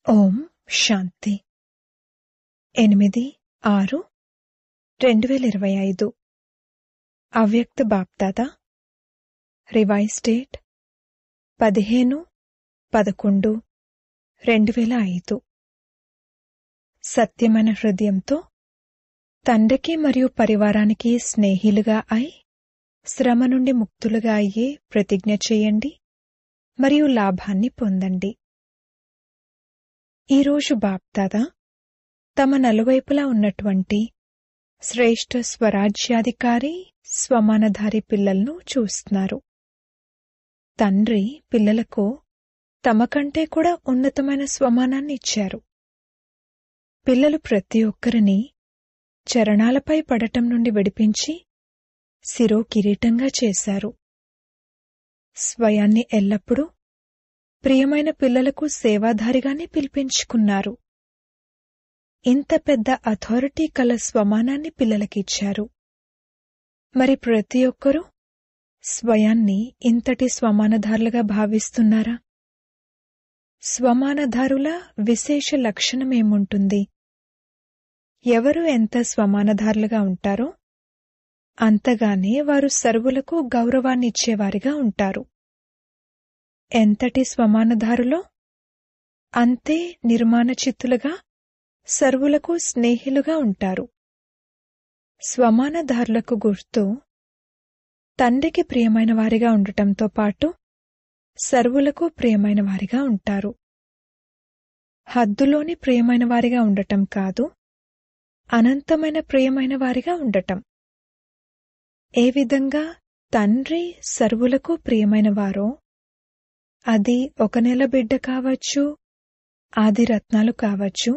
ఓం శాంతి 8/6/2025 అవ్యక్త BapDada revise date 15/11/2005 సత్యమైన హృదయంతో తండ్రికి మరియు పరివారానికి స్నేహిలుగా అయి శ్రమ నుండి ముక్తులుగా అయ్యే ప్రతిజ్ఞ చేయండి మరియు లాభాన్ని పొందండి. ఈరోజు బాప్దాదా తమ నలువైపులా ఉన్నటువంటి శ్రేష్ఠ స్వరాజ్యాధికారి స్వమానధారి పిల్లలను చూస్తున్నారు. తండ్రి పిల్లలకు తమ కంటే కూడా ఉన్నతమైన స్వమానాన్ని ఇచ్చారు. పిల్లలు ప్రతి ఒక్కరిని చరణాలపై పడటం నుండి విడిపించి శిరో కిరీటంగా చేశారు. స్వయాన్ని ఎల్లప్పుడూ ప్రియమైన పిల్లలకు సేవాధారిగానే పిలిపించుకున్నారు. ఇంత పెద్ద అథారిటీ కల స్వమానాన్ని పిల్లలకిచ్చారు. మరి ప్రతి ఒక్కరూ స్వయాన్ని ఇంతటి స్వమానధారులుగా భావిస్తున్నారా? స్వమానధారుల విశేష లక్షణమేముంటుంది? ఎవరు ఎంత స్వమానధారులుగా ఉంటారో అంతగానే వారు సర్వులకు గౌరవాన్నిచ్చేవారిగా ఉంటారు. ఎంతటి స్వమానధారులో అంతే నిర్మాణచిత్తులుగా సర్వులకు స్నేహిలుగా ఉంటారు. స్వమానధారులకు గుర్తు తండ్రికి ప్రియమైన వారిగా ఉండటంతో పాటు సర్వులకు ప్రియమైన వారిగా ఉంటారు. హద్దులోని ప్రియమైన వారిగా ఉండటం కాదు, అనంతమైన ప్రియమైన వారిగా ఉండటం. ఏ విధంగా తండ్రి సర్వులకు ప్రియమైన వారో, అది ఒక నెల బిడ్డ కావచ్చు, ఆది రత్నాలు కావచ్చు,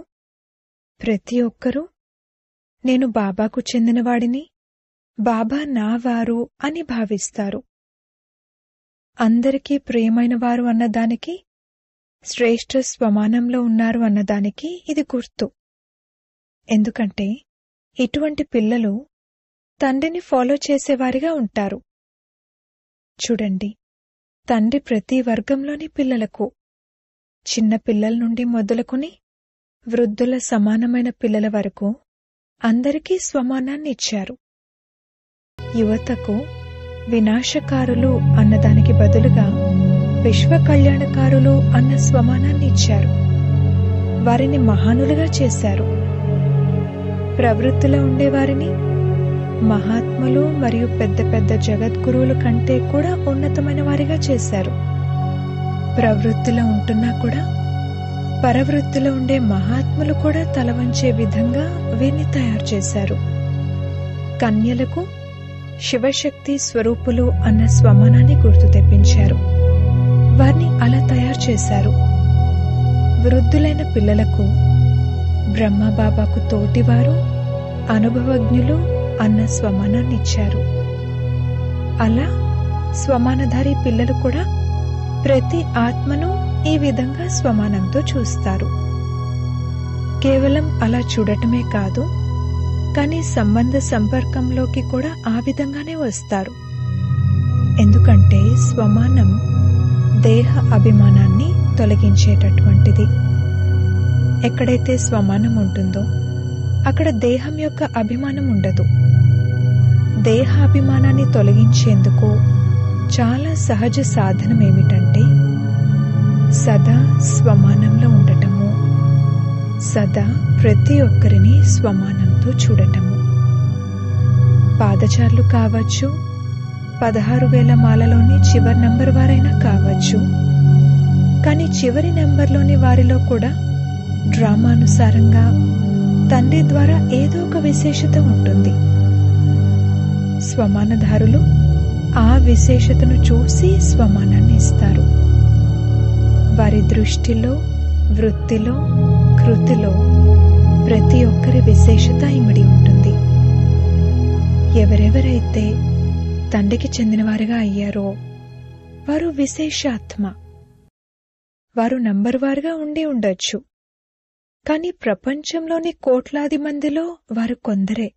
ప్రతి ఒక్కరూ నేను బాబాకు చెందినవాడిని, బాబా నా వారు అని భావిస్తారు. అందరికీ ప్రియమైన వారు అన్నదానికి, శ్రేష్ఠ స్వమానంలో ఉన్నారు అన్నదానికి ఇది గుర్తు. ఎందుకంటే ఇటువంటి పిల్లలు తండ్రిని ఫాలో చేసేవారిగా ఉంటారు. చూడండి, తండ్రి ప్రతి వర్గంలోని పిల్లలకు, చిన్న పిల్లల నుండి మొదలుకుని వృద్ధుల సమానమైన పిల్లల వరకు అందరికీ స్వమానాన్ని ఇచ్చారు. యువతకు వినాశకారులు అన్నదానికి బదులుగా విశ్వ కళ్యాణకారులు అన్న స్వమానాన్ని ఇచ్చారు. వారిని మహానులుగా చేశారు. ప్రవృత్తిలో ఉండేవారిని మహాత్ములు మరియు పెద్ద పెద్ద జగద్గురువుల కంటే కూడా ఉన్నతమైన వారిగా చేశారు. ప్రవృత్తిలో ఉంటున్నా కూడా పరవృత్తిలో ఉండే మహాత్ములు కూడా తలవంచే విధంగా వీరిని తయారు చేశారు. కన్యలకు శివశక్తి స్వరూపులు అన్న స్వమానాన్ని గుర్తు తెప్పించారు. వారిని అలా తయారు చేశారు. వృద్ధులైన పిల్లలకు బ్రహ్మబాబాకు తోటివారు, అనుభవజ్ఞులు అన్న స్వమానాన్నిచ్చారు. అలా స్వమానధారి పిల్లలు కూడా ప్రతి ఆత్మను ఈ విధంగా స్వమానంతో చూస్తారు. కేవలం అలా చూడటమే కాదు, కానీ సంబంధ సంపర్కంలోకి కూడా ఆ విధంగానే వస్తారు. ఎందుకంటే స్వమానం దేహ అభిమానాన్ని తొలగించేటటువంటిది. ఎక్కడైతే స్వమానం ఉంటుందో అక్కడ దేహం యొక్క అభిమానం ఉండదు. దేహ అభిమానాన్ని తొలగించేందుకు చాలా సహజ సాధనం ఏమిటంటే సదా స్వమానంలో ఉండటము, సదా ప్రతి ఒక్కరిని స్వమానంతో చూడటము. పాదచారులు కావచ్చు, 16,000 మాలలోని చివరి నంబర్ వారైనా కావచ్చు, కానీ చివరి నంబర్లోని వారిలో కూడా డ్రామానుసారంగా తండ్రి ద్వారా ఏదో ఒక విశేషత ఉంటుంది. స్వమానధారులు ఆ విశేషతను చూసి స్వమానాన్ని ఇస్తారు. వారి దృష్టిలో, వృత్తిలో, కృతిలో ప్రతి ఒక్కరి విశేషత ఇమిడి ఉంటుంది. ఎవరెవరైతే తండ్రికి చెందినవారిగా అయ్యారో వారు విశేషాత్మ. వారు నంబర్ వారుగా ఉండి ఉండొచ్చు, కానీ ప్రపంచంలోని కోట్లాది మందిలో వారు కొందరే.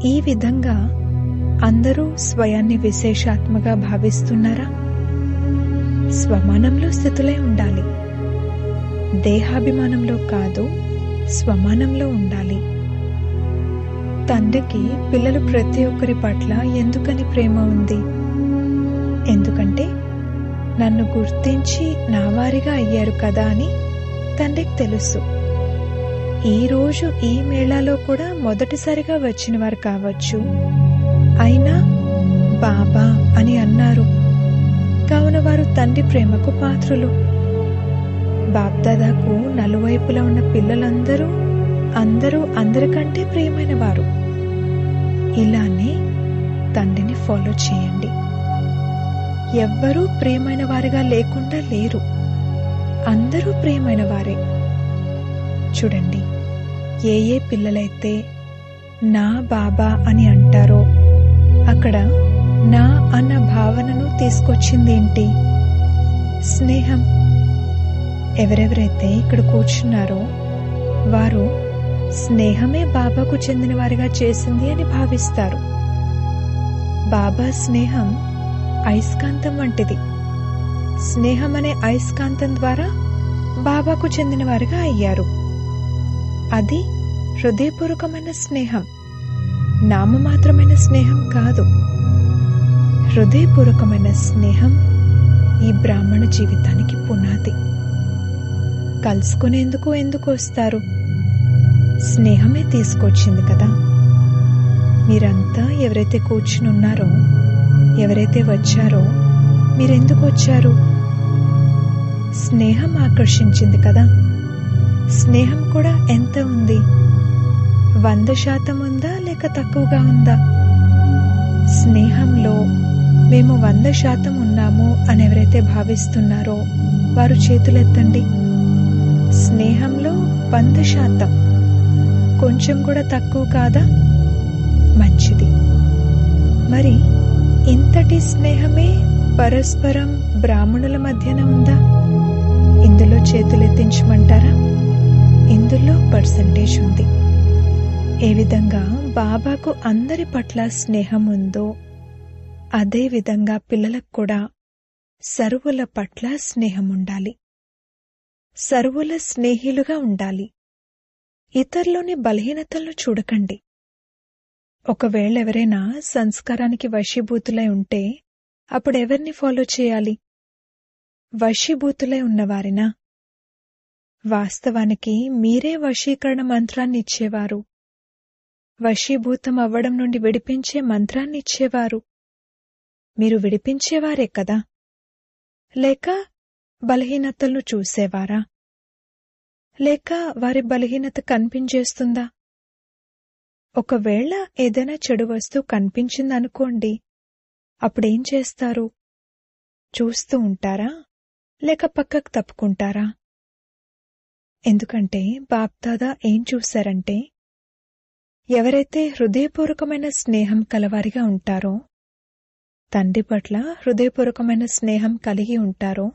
ఈ విధంగా అందరూ స్వయాన్ని విశేషాత్మగా భావిస్తున్నారా? స్వమానంలో స్థితులై ఉండాలి. దేహాభిమానంలో కాదు, స్వమానంలో ఉండాలి. తండ్రికి పిల్లలు ప్రతి ఒక్కరి పట్ల ఎందుకని ప్రేమ ఉంది? ఎందుకంటే నన్ను గుర్తించి నా వారిగా అయ్యారు కదా అని తండ్రికి తెలుసు. ఈరోజు ఈ మేళాలో కూడా మొదటిసారిగా వచ్చిన వారు కావచ్చు, అయినా బాబా అని అన్నారు. కావున వారు తండ్రి ప్రేమకు పాత్రులు. బాప్దాదాకు నలువైపులా ఉన్న పిల్లలందరూ అందరికంటే ప్రియమైన వారు. ఇలానే తండ్రిని ఫాలో చేయండి. ఎవ్వరూ ప్రియమైన వారిగా లేకుండా లేరు, అందరూ ప్రియమైన వారే. చూడండి, ఏ పిల్లలైతే నా బాబా అని అంటారో అక్కడ నా అన్న భావనను తీసుకొచ్చిందేంటి? స్నేహం. ఎవరెవరైతే ఇక్కడ కూర్చున్నారో వారు స్నేహమే బాబాకు చెందిన వారిగా చేసింది అని భావిస్తారు. బాబా స్నేహం అయస్కాంతం వంటిది. స్నేహం అనే అయస్కాంతం ద్వారా బాబాకు చెందిన వారిగా అయ్యారు. అది హృదయపూర్వకమైన స్నేహం, నామమాత్రమైన స్నేహం కాదు. హృదయపూర్వకమైన స్నేహం ఈ బ్రాహ్మణ జీవితానికి పునాది. కలుసుకునేందుకు ఎందుకు వస్తారు? స్నేహమే తీసుకొచ్చింది కదా. మీరంతా ఎవరైతే కూర్చుని ఉన్నారో, ఎవరైతే వచ్చారో, మీరెందుకు వచ్చారు? స్నేహం ఆకర్షించింది కదా. స్నేహం కూడా ఎంత ఉంది? 100% ఉందా లేక తక్కువగా ఉందా? స్నేహంలో మేము 100% ఉన్నాము అని ఎవరైతే భావిస్తున్నారో వారు చేతులెత్తండి. స్నేహంలో 100%, కొంచెం కూడా తక్కువ కాదా? మంచిది. మరి ఇంతటి స్నేహమే పరస్పరం బ్రాహ్మణుల మధ్యన ఉందా? ఇందులో చేతులెత్తించమంటారా? ఇందులో పర్సంటేజ్ ఉంది. ఏ విధంగా బాబాకు అందరి పట్ల స్నేహం ఉందో అదే విధంగా పిల్లలకు కూడా సర్వుల పట్ల స్నేహం ఉండాలి. సర్వుల స్నేహిలుగా ఉండాలి. ఇతరులోని బలహీనతలను చూడకండి. ఒకవేళ ఎవరైనా సంస్కారానికి వశీభూతులై ఉంటే అప్పుడు ఎవరిని ఫాలో చేయాలి? వశీభూతులై ఉన్నవారినా? వాస్తవానికి మీరే వశీకరణ మంత్రాన్ని ఇచ్చేవారు. వశీభూతం అవ్వడం నుండి విడిపించే మంత్రాన్ని ఇచ్చేవారు. మీరు విడిపించేవారే కదా. లేక బలహీనతలను చూసేవారా? లేక వారి బలహీనత కనిపించేస్తుందా? ఒకవేళ ఏదైనా చెడు వస్తువు కనిపించిందనుకోండి, అప్పుడేం చేస్తారు? చూస్తూ ఉంటారా లేక పక్కకు తప్పుకుంటారా? ఎందుకంటే బాప్దాదా ఏం చూశారంటే, ఎవరైతే హృదయపూర్వకమైన స్నేహం కలవారిగా ఉంటారో, తండ్రి పట్ల హృదయపూర్వకమైన స్నేహం కలిగి ఉంటారో,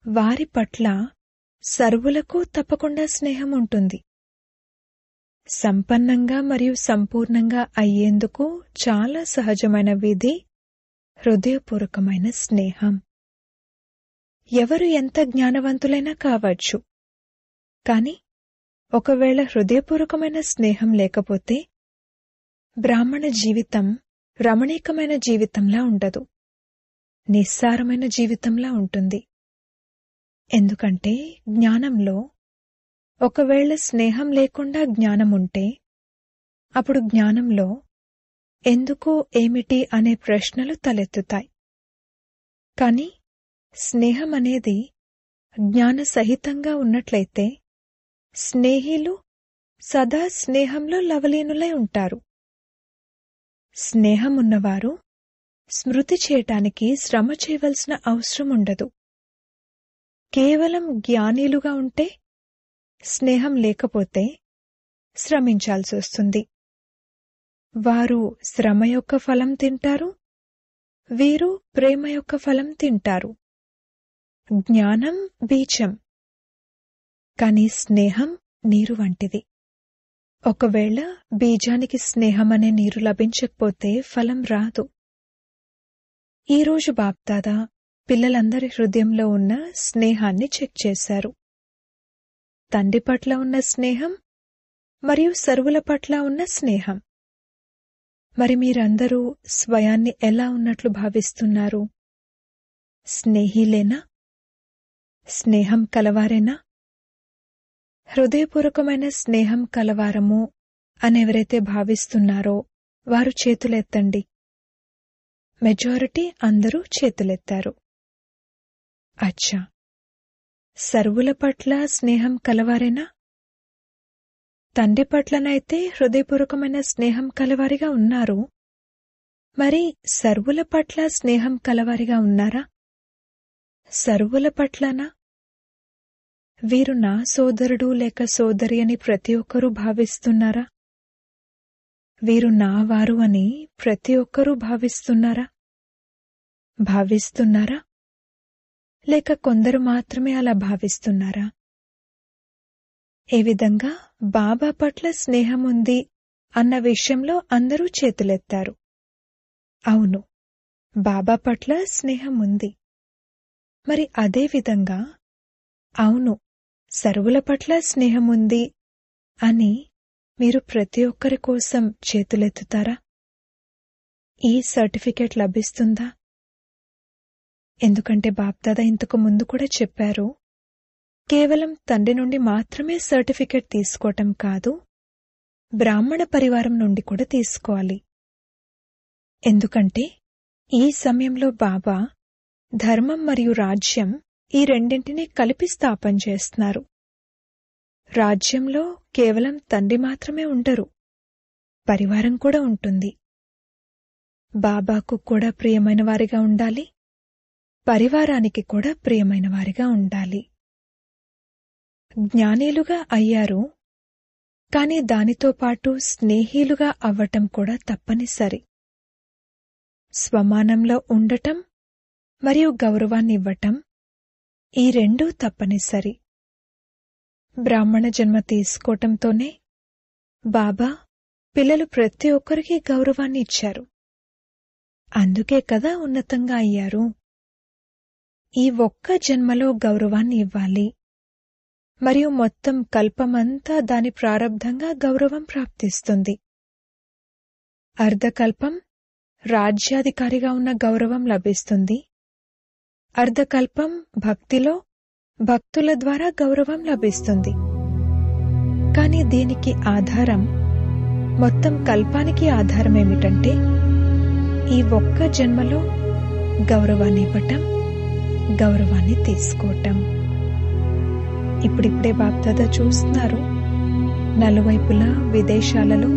వారి పట్ల సర్వులకు తప్పకుండా స్నేహం ఉంటుంది. సంపన్నంగా మరియు సంపూర్ణంగా అయ్యేందుకు చాలా సహజమైన విధి హృదయపూర్వకమైన స్నేహం. ఎవరు ఎంత జ్ఞానవంతులైనా కావచ్చు, కాని ఒకవేళ హృదయపూర్వకమైన స్నేహం లేకపోతే బ్రాహ్మణ జీవితం రమణీకమైన జీవితంలా ఉండదు, నిస్సారమైన జీవితంలా ఉంటుంది. ఎందుకంటే జ్ఞానంలో ఒకవేళ స్నేహం లేకుండా జ్ఞానముంటే అప్పుడు జ్ఞానంలో ఎందుకు, ఏమిటి అనే ప్రశ్నలు తలెత్తుతాయి. కాని స్నేహం అనేది జ్ఞాన సహితంగా ఉన్నట్లయితే స్నేహిలు సదా స్నేహంలో లవలీనులై ఉంటారు. స్నేహమున్నవారు స్మృతి చేయటానికి శ్రమ చేయవలసిన అవసరం ఉండదు. కేవలం జ్ఞానీలుగా ఉంటే, స్నేహం లేకపోతే శ్రమించాల్సి వస్తుంది. వారు శ్రమ యొక్క ఫలం తింటారు, వీరు ప్రేమ యొక్క ఫలం తింటారు. జ్ఞానం బీజం, కాని స్నేహం నీరు వంటిది. ఒకవేళ బీజానికి స్నేహం అనే నీరు లభించకపోతే ఫలం రాదు. ఈరోజు బాప్దాదా పిల్లలందరి హృదయంలో ఉన్న స్నేహాన్ని చెక్ చేశారు. తండ్రి పట్ల ఉన్న స్నేహం మరియు సర్వుల పట్ల ఉన్న స్నేహం. మరి మీరందరూ స్వయాన్ని ఎలా ఉన్నట్లు భావిస్తున్నారు? స్నేహిలేనా? స్నేహం కలవారేనా? హృదయపూర్వకమైన స్నేహం కలవారము అనెవరైతే భావిస్తున్నారో వారు చేతులెత్తండి. మెజారిటీ అందరూ చేతులెత్తారు. అచ్చా, సర్వుల పట్ల స్నేహం కలవారేనా? తండ్రి పట్లనైతే హృదయపూర్వకమైన స్నేహం కలవారిగా ఉన్నారు. మరి సర్వుల పట్ల స్నేహం కలవారిగా ఉన్నారా? సర్వుల పట్లనా? వీరు నా సోదరుడు లేక సోదరి అని ప్రతి ఒక్కరూ భావిస్తున్నారా? వీరు నా వారు అని ప్రతి ఒక్కరూ భావిస్తున్నారా? భావిస్తున్నారా? లేక కొందరు మాత్రమే అలా భావిస్తున్నారా? ఏ విధంగా బాబా పట్ల స్నేహం ఉంది అన్న విషయంలో అందరూ చేతులెత్తారు. అవును, బాబా పట్ల స్నేహం ఉంది. మరి అదే విధంగా అవును, సర్వుల పట్ల స్నేహం ఉంది అని మీరు ప్రతి ఒక్కరి కోసం చేతులెత్తుతారా? ఈ సర్టిఫికెట్ లభిస్తుందా? ఎందుకంటే బాప్దాదా ఇంతకు ముందు కూడా చెప్పారు, కేవలం తండ్రి నుండి మాత్రమే సర్టిఫికెట్ తీసుకోవటం కాదు, బ్రాహ్మణ పరివారం నుండి కూడా తీసుకోవాలి. ఎందుకంటే ఈ సమయంలో బాబా ధర్మం మరియు రాజ్యం ఈ రెండింటినీ కలిపి స్థాపన చేస్తున్నారు. రాజ్యంలో కేవలం తండ్రి మాత్రమే ఉండరు, పరివారం కూడా ఉంటుంది. బాబాకు కూడా ప్రియమైన వారిగా ఉండాలి, పరివారానికి కూడా ప్రియమైన వారిగా ఉండాలి. జ్ఞానీలుగా అయ్యారు, కాని దానితో పాటు స్నేహిలుగా అవ్వటం కూడా తప్పనిసరి. స్వమానంలో ఉండటం మరియు గౌరవాన్నివ్వటం ఈ రెండూ తప్పనిసరి. బ్రాహ్మణ జన్మ తీసుకోవటంతోనే బాబా పిల్లలు ప్రతి ఒక్కరికి గౌరవాన్ని ఇచ్చారు. అందుకే కదా ఉన్నతంగా అయ్యారు. ఈ ఒక్క జన్మలో గౌరవాన్ని ఇవ్వాలి, మరియు మొత్తం కల్పమంతా దాని ప్రారబ్ధంగా గౌరవం ప్రాప్తిస్తుంది. అర్ధకల్పం రాజ్యాధికారిగా ఉన్న గౌరవం లభిస్తుంది. అర్ధకల్పం భక్తిలో భక్తుల ద్వారా గౌరవం లభిస్తుంది. కాని దీనికి ఆధారం, మొత్తం కల్పానికి ఆధారం ఏమిటంటే ఈ ఒక్క జన్మలో గౌరవాన్ని ఇవ్వటం, గౌరవాన్ని తీసుకోవటం. ఇప్పుడిప్పుడే బాప్దాదా చూస్తున్నారు, నలువైపులా విదేశాలలో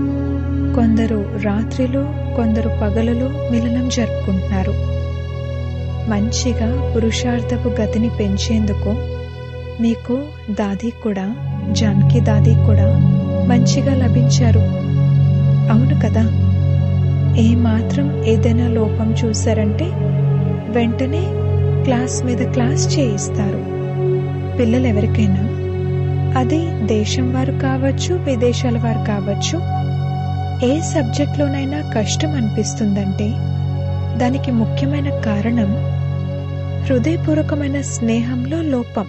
కొందరు రాత్రిలో, కొందరు పగలులో మిలనం జరుపుకుంటున్నారు. మంచిగా పురుషార్థపు గతిని పెంచేందుకు మీకు దాదీ కూడా, జానకి దాదీ కూడా మంచిగా లభించారు. అవును కదా? ఏమాత్రం ఏదైనా లోపం చూశారంటే వెంటనే క్లాస్ మీద క్లాస్ చేయిస్తారు. పిల్లలెవరికైనా, అది దేశం వారు కావచ్చు, విదేశాల వారు కావచ్చు, ఏ సబ్జెక్ట్లోనైనా కష్టం అనిపిస్తుందంటే దానికి ముఖ్యమైన కారణం హృదయపూర్వకమైన స్నేహంలో లోపం.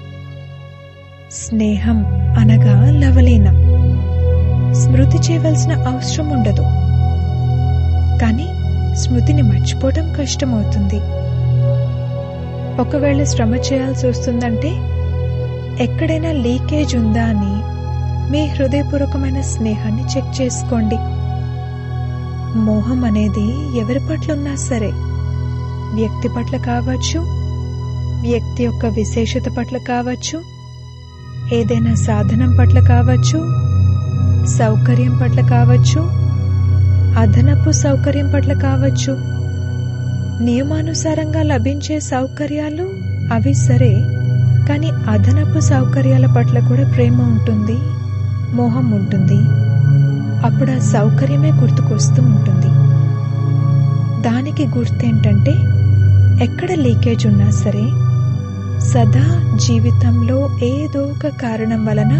స్నేహం అనగా లవలీనం. స్మృతి చేయవలసిన అవసరం ఉండదు, కానీ స్మృతిని మర్చిపోవడం కష్టమవుతుంది. ఒకవేళ శ్రమ చేయాల్సి వస్తుందంటే ఎక్కడైనా లీకేజ్ ఉందా అని మీ హృదయపూర్వకమైన స్నేహాన్ని చెక్ చేసుకోండి. మోహం అనేది ఎవరి పట్ల ఉన్నా సరే, వ్యక్తి పట్ల కావచ్చు, వ్యక్తి యొక్క విశేషత పట్ల కావచ్చు, ఏదైనా సాధనం పట్ల కావచ్చు, సౌకర్యం పట్ల కావచ్చు, అదనపు సౌకర్యం పట్ల కావచ్చు. నియమానుసారంగా లభించే సౌకర్యాలు అవి సరే, కానీ అదనపు సౌకర్యాల పట్ల కూడా ప్రేమ ఉంటుంది, మోహం ఉంటుంది. అప్పుడు ఆ సౌకర్యమే గుర్తుకొస్తూ ఉంటుంది. దానికి గుర్తేంటంటే ఎక్కడ లీకేజ్ ఉన్నా సరే, సదా జీవితంలో ఏదో ఒక కారణం వలన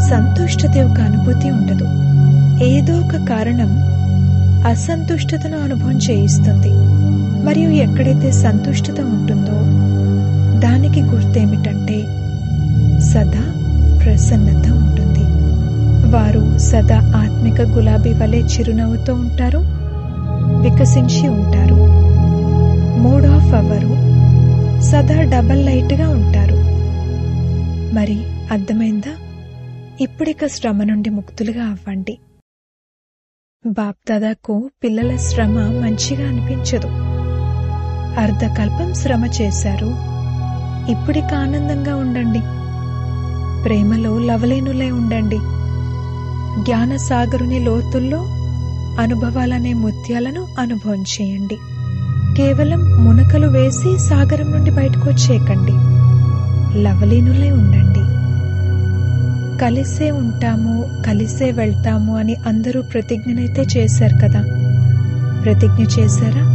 సంతుష్టత యొక్క అనుభూతి ఉండదు. ఏదో ఒక కారణం అసంతుష్టతను అనుభవం చేయిస్తుంది. మరియు ఎక్కడైతే సంతుష్టత ఉంటుందో దానికి గుర్తేమిటంటే సదా ప్రసన్నత ఉంటుంది. వారు సదా ఆత్మిక గులాబీ వలె చిరునవ్వుతో ఉంటారు, వికసించి ఉంటారు. మూడ్ ఆఫ్ అవ్వరు, సదా డబల్ లైట్గా ఉంటారు. మరి అర్థమైందా? ఇప్పుడిక శ్రమ నుండి ముక్తులుగా అవ్వండి. బాప్దాదాకు పిల్లల శ్రమ మంచిగా అనిపించదు. అర్ధకల్పం శ్రమ చేశారు, ఇప్పుడిక ఆనందంగా ఉండండి. ప్రేమలో లవలేనులై ఉండండి. జ్ఞానసాగరుని లోతుల్లో అనుభవాలనే ముత్యాలను అనుభవం చేయండి. కేవలం మునకలు వేసి సాగరం నుండి బయటకు వచ్చేయకండి. లవలీనులై ఉండండి. కలిసే ఉంటాము, కలిసే వెళ్తాము అని అందరూ ప్రతిజ్ఞనైతే చేశారు కదా. ప్రతిజ్ఞ చేశారా?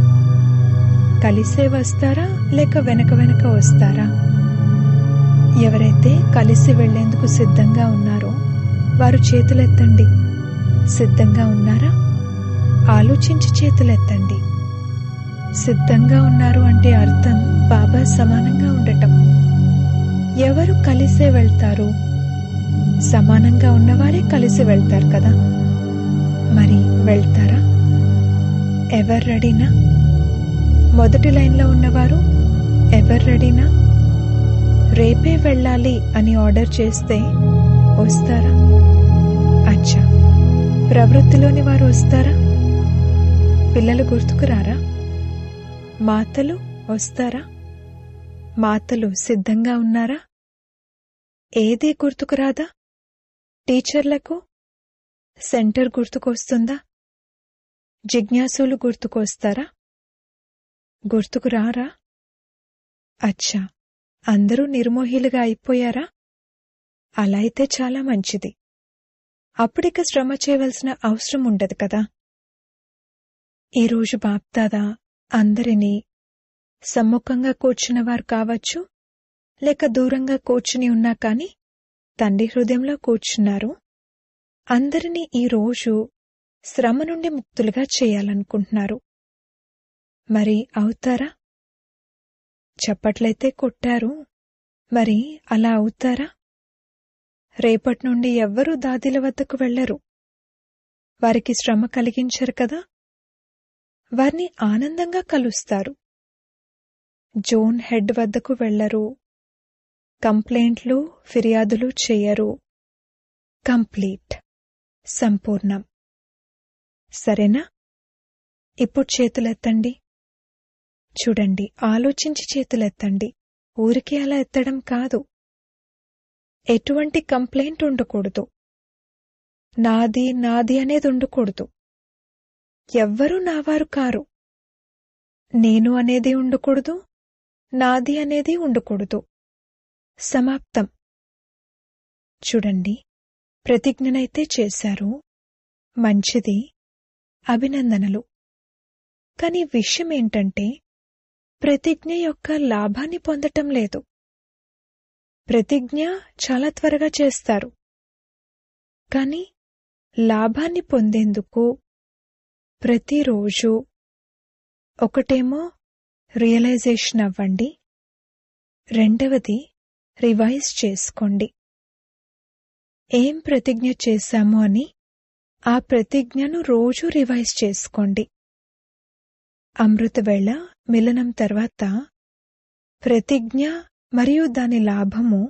కలిసే వస్తారా లేక వెనక వెనక వస్తారా? ఎవరైతే కలిసి వెళ్లేందుకు సిద్ధంగా ఉన్నారో వారు చేతులెత్తండి. సిద్ధంగా ఉన్నారా? ఆలోచించి చేతులెత్తండి. సిద్ధంగా ఉన్నారు అంటే అర్థం బాబా సమానంగా ఉండటం. ఎవరు కలిసే వెళ్తారు? సమానంగా ఉన్నవారే కలిసి వెళ్తారు కదా. మరి వెళ్తారా? ఎవరు రెడీనా? మొదటి లైన్లో ఉన్నవారు ఎవరు రెడీనా? రేపే వెళ్ళాలి అని ఆర్డర్ చేస్తే వస్తారా? అచ్చా, ప్రవృత్తిలోని వారు వస్తారా? పిల్లలు గుర్తుకు రారా? మాతలు వస్తారా? మాతలు సిద్ధంగా ఉన్నారా? ఏది గుర్తుకు రాదా? టీచర్లకు సెంటర్ గుర్తుకొస్తుందా? జిజ్ఞాసులు గుర్తుకొస్తారా? గుర్తుకు రారా? అచ్చా, అందరూ నిర్మోహిలుగా అయిపోయారా? అలా అయితే చాలా మంచిది. అప్పుడిక శ్రమ చేయవలసిన అవసరం ఉండదు కదా. ఈరోజు బాప్దాదా అందరినీ సమ్ముఖంగా కూర్చున్నవారు కావచ్చు, లేక దూరంగా కూర్చుని ఉన్నా కాని తండ్రి హృదయంలో కూర్చున్నారు. అందరినీ ఈరోజు శ్రమ నుండి ముక్తులుగా చేయాలనుకుంటున్నారు. మరి అవుతారా? చప్పట్లయితే కొట్టారు, మరి అలా అవుతారా? రేపటి నుండి ఎవ్వరూ దాదీల వద్దకు వెళ్లరు. వారికి శ్రమ కలిగించరు కదా. వారిని ఆనందంగా కలుస్తారు. జోన్ హెడ్ వద్దకు వెళ్లరు. కంప్లైంట్లు, ఫిర్యాదులు చేయరు. కంప్లీట్, సంపూర్ణం. సరేనా? ఇప్పుడు చేతులెత్తండి. చూడండి, ఆలోచించి చేతులెత్తండి. ఊరికే అలా ఎత్తడం కాదు. ఎటువంటి కంప్లైంట్ ఉండకూడదు. నాది నాది అనేది ఉండకూడదు. ఎవ్వరూ నావారు కారు. నేను అనేది ఉండకూడదు, నాది అనేది ఉండకూడదు. సమాప్తం. చూడండి, ప్రతిజ్ఞనైతే చేశారు, మంచిది, అభినందనలు. కాని విషయమేంటంటే ప్రతిజ్ఞ యొక్క లాభాన్ని పొందటం లేదు. ప్రతిజ్ఞ చాలా త్వరగా చేస్తారు, కాని లాభాన్ని పొందేందుకు ప్రతిరోజు ఒకటేమో రియలైజేషన్ అవ్వండి, రెండవది రివైజ్ చేసుకోండి. ఏం ప్రతిజ్ఞ చేశాము అని ఆ ప్రతిజ్ఞను రోజూ రివైజ్ చేసుకోండి. అమృతవేళ మిలనం తర్వాత ప్రతిజ్ఞ మరియు దాని లాభము,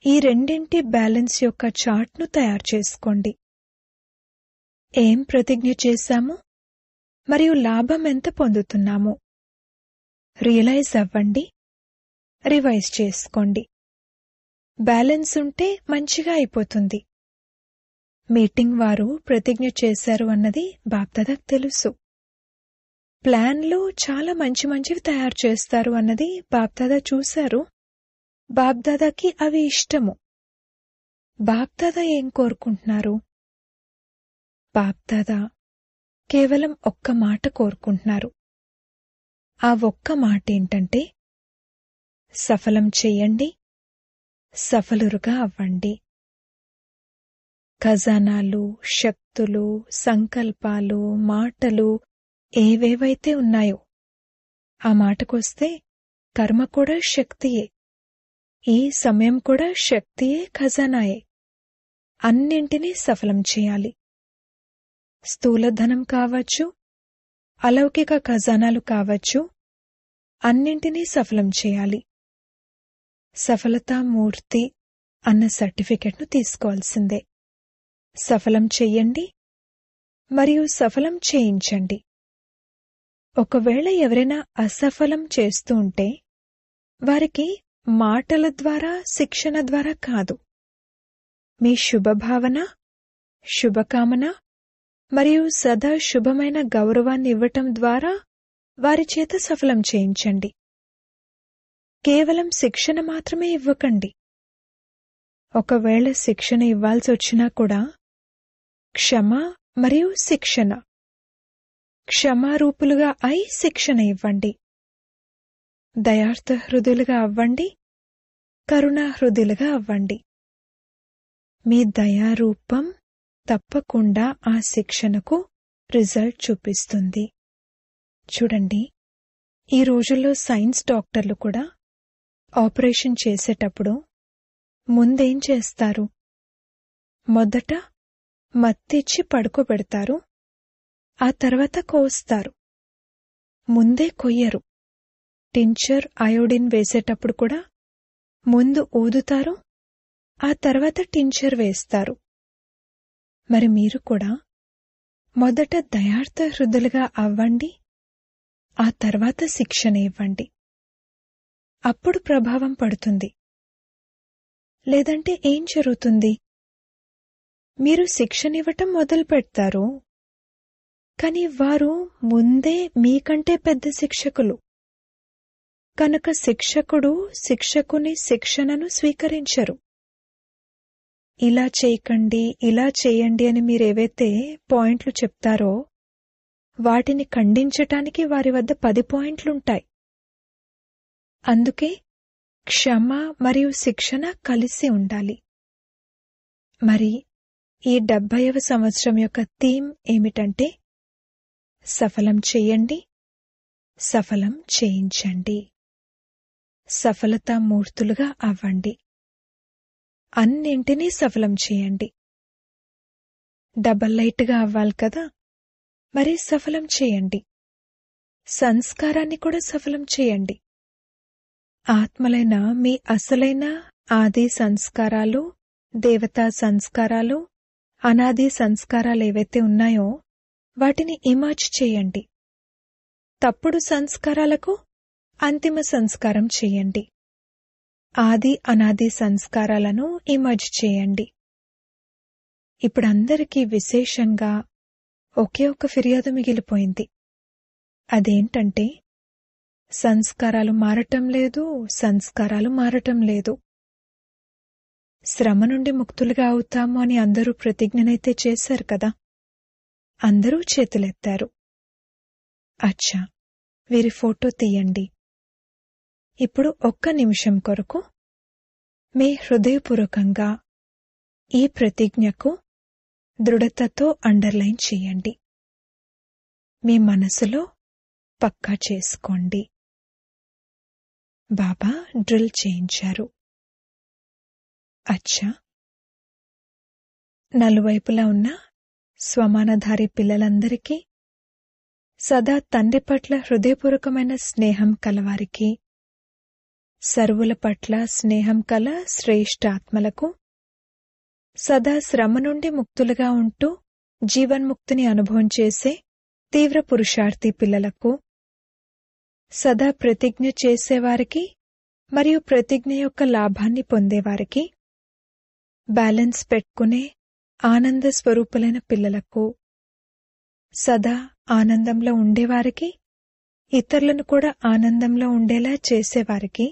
ఈ రెండింటి బ్యాలెన్స్ యొక్క చార్ట్ను తయారు చేసుకోండి. ఏం ప్రతిజ్ఞ చేశాము మరియు లాభం ఎంత పొందుతున్నాము రియలైజ్ అవ్వండి, రివైజ్ చేసుకోండి. బ్యాలెన్స్ ఉంటే మంచిగా అయిపోతుంది. మీటింగ్ వారు ప్రతిజ్ఞ చేశారు అన్నది బాప్దాదాకు తెలుసు. ప్లాన్లు చాలా మంచి మంచివి తయారు చేస్తారు అన్నది బాప్దాదా చూశారు. బాప్దాదాకి అవి ఇష్టము. బాప్దాదా ఏం కోరుకుంటున్నారు? బాప్దాదా కేవలం ఒక్క మాట కోరుకుంటున్నారు. ఆ ఒక్క మాట ఏంటంటే సఫలం చెయ్యండి, సఫలురుగా అవ్వండి. ఖజానాలు, శక్తులు, సంకల్పాలు, మాటలు ఏవేవైతే ఉన్నాయో ఆ మాటకొస్తే కర్మ కూడా శక్తియే. ఈ సమయం కూడా శక్తియే, ఖజానాయే. అన్నింటినీ సఫలం చేయాలి. స్థూలధనం కావచ్చు, అలౌకిక ఖజానాలు కావచ్చు, అన్నింటినీ సఫలం చేయాలి. సఫలతామూర్తి అన్న సర్టిఫికెట్ను తీసుకోవాల్సిందే. సఫలం చెయ్యండి మరియు సఫలం చేయించండి. ఒకవేళ ఎవరైనా అసఫలం చేస్తూ ఉంటే వారికి మాటల ద్వారా, శిక్షణ ద్వారా కాదు, మీ శుభభావన, శుభకామన మరియు సదా శుభమైన గౌరవాన్ని ఇవ్వటం ద్వారా వారి చేత సఫలం చేయించండి. కేవలం శిక్షణ మాత్రమే ఇవ్వకండి. ఒకవేళ శిక్షణ ఇవ్వాల్సి వచ్చినా కూడా క్షమ మరియు శిక్షణ, క్షమారూపులుగా అయి శిక్షణ ఇవ్వండి. దయార్థ హృదయులుగా అవ్వండి, కరుణా హృదయులుగా అవ్వండి. మీ దయారూపం తప్పకుండా ఆ శిక్షణకు రిజల్ట్ చూపిస్తుంది. చూడండి, ఈ రోజుల్లో సైన్స్ డాక్టర్లు కూడా ఆపరేషన్ చేసేటప్పుడు ముందేం చేస్తారు? మొదట మత్తిచ్చి పడుకోబెడతారు, ఆ తర్వాత కోస్తారు. ముందే కొయ్యరు. టించర్, అయోడిన్ వేసేటప్పుడు కూడా ముందు ఊదుతారు, ఆ తర్వాత టించర్ వేస్తారు. మరి మీరు కూడా మొదట దయార్థ హృదయులుగా అవ్వండి, ఆ తర్వాత శిక్షణ ఇవ్వండి. అప్పుడు ప్రభావం పడుతుంది. లేదంటే ఏం జరుగుతుంది? మీరు శిక్షణ ఇవ్వటం మొదలు పెడతారు, కాని వారు ముందే మీకంటే పెద్ద శిక్షకులు కనుక శిక్షకుడు శిక్షకుని శిక్షణను స్వీకరించరు. ఇలా చేయకండి, ఇలా చేయండి అని మీరేవైతే పాయింట్లు చెప్తారో వాటిని ఖండించటానికి వారి వద్ద 10 పాయింట్లుంటాయి. అందుకే క్షమ మరియు శిక్షణ కలిసి ఉండాలి. మరి ఈ 70వ సంవత్సరం యొక్క థీమ్ ఏమిటంటే సఫలం చేయండి, సఫలం చేయించండి. సఫలతామూర్తులుగా అవ్వండి. అన్నింటినీ సఫలం చేయండి. డబల్ లైట్గా అవ్వాలి కదా, మరి సఫలం చేయండి. సంస్కారాన్ని కూడా సఫలం చేయండి. ఆత్మలైన మీ అసలైన ఆది సంస్కారాలు, దేవతా సంస్కారాలు, అనాది సంస్కారాలు ఏవైతే ఉన్నాయో వాటిని ఇమర్జ్ చేయండి. తప్పుడు సంస్కారాలకు అంతిమ సంస్కారం చేయండి. ఆది అనాది సంస్కారాలను ఇమర్జ్ చేయండి. ఇప్పుడందరికీ విశేషంగా ఒకే ఒక ఫిర్యాదు మిగిలిపోయింది. అదేంటంటే సంస్కారాలు మారటం లేదు, సంస్కారాలు మారటం లేదు. శ్రమ నుండి ముక్తులుగా అవుతాము అని అందరూ ప్రతిజ్ఞనైతే చేశారు కదా. అందరూ చేతులెత్తారు. అచ్చా, వీరి ఫోటో తీయండి. ఇప్పుడు 1 నిమిషం కొరకు మీ హృదయపూర్వకంగా ఈ ప్రతిజ్ఞకు దృఢతతో అండర్లైన్ చేయండి. మీ మనసులో పక్కా చేసుకోండి. బాబా డ్రిల్ చేయించారు. అచ్చా, నలువైపులా ఉన్న స్వమానధారి పిల్లలందరికీ, సదా తండ్రి పట్ల హృదయపూర్వకమైన స్నేహం కలవారికి, సర్వుల పట్ల స్నేహం కల శ్రేష్ఠాత్మలకు, సదా శ్రమ నుండి ముక్తులుగా ఉంటూ జీవన్ముక్తిని అనుభవం చేసే తీవ్ర పురుషార్థి పిల్లలకు, సదా ప్రతిజ్ఞ చేసేవారికి మరియు ప్రతిజ్ఞ యొక్క లాభాన్ని పొందేవారికి, బ్యాలెన్స్ పెట్టుకునే ఆనంద స్వరూపులైన పిల్లలకు, సదా ఆనందంలో ఉండేవారికి, ఇతరులను కూడా ఆనందంలో ఉండేలా చేసేవారికి,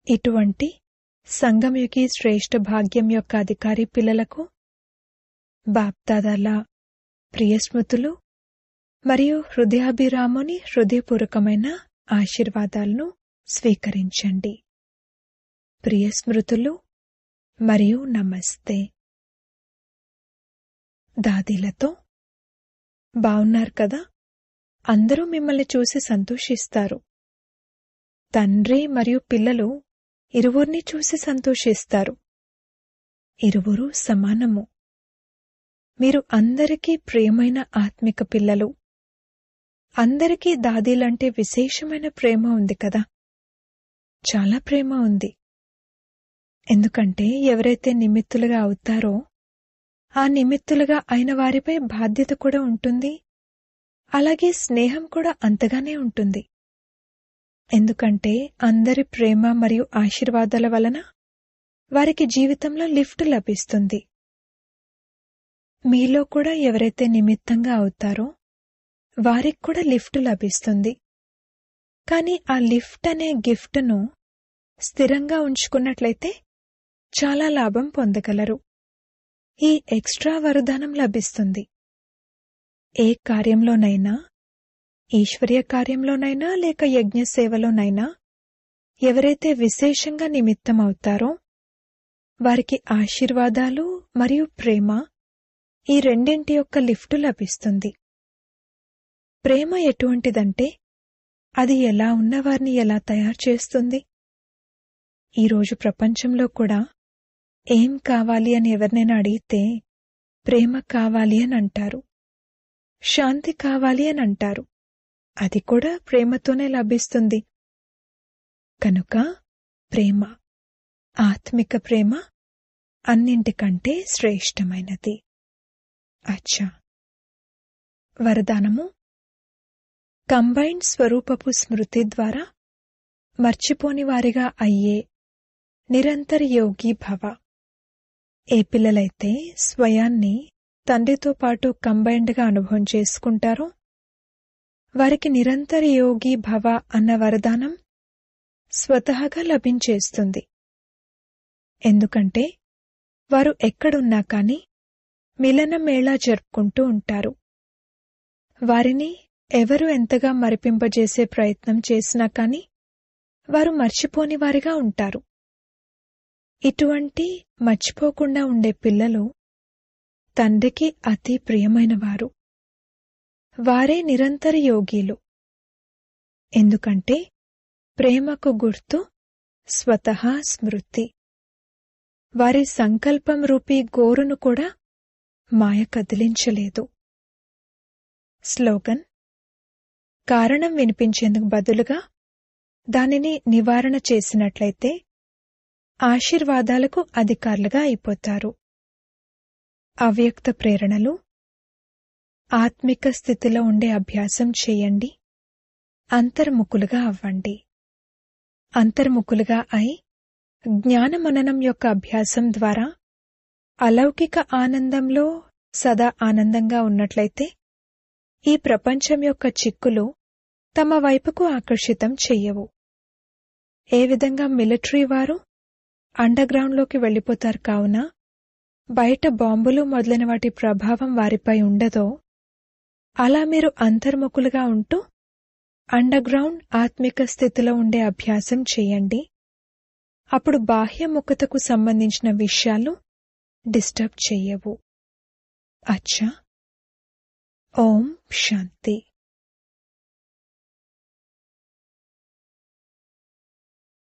ఇటువంటి సంగమయుగి శ్రేష్ఠ భాగ్యం యొక్క అధికారి పిల్లలకు బాప్దాదాల ప్రియస్మృతులు మరియు హృదయాభిరాముని హృదయపూర్వకమైన ఆశీర్వాదాలను స్వీకరించండి. ప్రియస్మృతులు మరియు నమస్తే. దాదీలతో బావున్నారు కదా. అందరూ మిమ్మల్ని చూసి సంతోషిస్తారు. తండ్రి మరియు పిల్లలు ఇరువురిని చూసి సంతోషిస్తారు. ఇరువురు సమానము. మీరు అందరికీ ప్రియమైన ఆత్మిక పిల్లలు. అందరికీ దాదీలంటే విశేషమైన ప్రేమ ఉంది కదా. చాలా ప్రేమ ఉంది. ఎందుకంటే ఎవరైతే నిమిత్తులుగా అవుతారో ఆ నిమిత్తులుగా అయిన వారిపై బాధ్యత కూడా ఉంటుంది. అలాగే స్నేహం కూడా అంతగానే ఉంటుంది. ఎందుకంటే అందరి ప్రేమ మరియు ఆశీర్వాదాల వలన వారికి జీవితంలో లిఫ్ట్ లభిస్తుంది. మీలో కూడా ఎవరైతే నిమిత్తంగా అవుతారో వారికి కూడా లిఫ్ట్ లభిస్తుంది. కానీ ఆ లిఫ్ట్ అనే గిఫ్ట్ను స్థిరంగా ఉంచుకున్నట్లయితే చాలా లాభం పొందగలరు. ఈ ఎక్స్ట్రా వరదానం లభిస్తుంది. ఏ కార్యంలోనైనా, ఈశ్వర్య కార్యంలోనైనా లేక యజ్ఞ సేవలోనైనా ఎవరైతే విశేషంగా నిమిత్తం అవుతారో వారికి ఆశీర్వాదాలు మరియు ప్రేమ ఈ రెండింటి యొక్క లిఫ్ట్ లభిస్తుంది. ప్రేమ ఎటువంటిదంటే అది ఎలా ఉన్నవారిని ఎలా తయారు చేస్తుంది. ఈరోజు ప్రపంచంలో కూడా ఏం కావాలి అని ఎవరినైనా అడిగితే ప్రేమ కావాలి అని అంటారు, శాంతి కావాలి అని అంటారు. అది కూడా ప్రేమతోనే లభిస్తుంది. కనుక ప్రేమ, ఆత్మిక ప్రేమ అన్నింటికంటే శ్రేష్టమైనది. అచ్చా, వరదానము కంబైన్డ్ స్వరూపపు స్మృతి ద్వారా మర్చిపోని వారిగా అయ్యే నిరంతర యోగి భవ. ఏ పిల్లలైతే స్వయాన్ని తండ్రితో పాటు కంబైన్డ్గా అనుభవం చేసుకుంటారో వారికి నిరంతర యోగి భవ అన్న వరదానం స్వతహాగా లభించేస్తుంది. ఎందుకంటే వారు ఎక్కడున్నా కాని మిలన మేళా జరుపుకుంటూ ఉంటారు. వారిని ఎవరు ఎంతగా మరిపింపజేసే ప్రయత్నం చేసినా కాని వారు మర్చిపోని వారిగా ఉంటారు. ఇటువంటి మర్చిపోకుండా ఉండే పిల్లలు తండ్రికి అతి ప్రియమైనవారు. వారే నిరంతర యోగీలు. ఎందుకంటే ప్రేమకు గుర్తు స్వతహా స్మృతి. వారి సంకల్పం రూపీ గోరును కూడా మాయ కదిలించలేదు. స్లోగన్: కారణం వినిపించేందుకు బదులుగా దానిని నివారణ చేసినట్లయితే ఆశీర్వాదాలకు అధికారులుగా అయిపోతారు. అవ్యక్త ప్రేరణలు: ఆత్మిక స్థితిలో ఉండే అభ్యాసం చేయండి. అంతర్ముఖులుగా అవ్వండి. అంతర్ముఖులుగా అయి జ్ఞానమననం యొక్క అభ్యాసం ద్వారా అలౌకిక ఆనందంలో సదా ఆనందంగా ఉన్నట్లయితే ఈ ప్రపంచం యొక్క చిక్కులు తమ వైపుకు ఆకర్షితం చెయ్యవు. ఏ విధంగా మిలిటరీ వారు అండర్గ్రౌండ్లోకి వెళ్లిపోతారు కావున బయట బాంబులు మొదలైన వాటి ప్రభావం వారిపై ఉండదో, అలా మీరు అంతర్ముఖులుగా ఉంటూ అండర్గ్రౌండ్ ఆత్మిక స్థితిలో ఉండే అభ్యాసం చేయండి. అప్పుడు బాహ్యముఖతకు సంబంధించిన విషయాలు డిస్టర్బ్ చెయ్యవు. అచ్చా, ఓం శాంతి.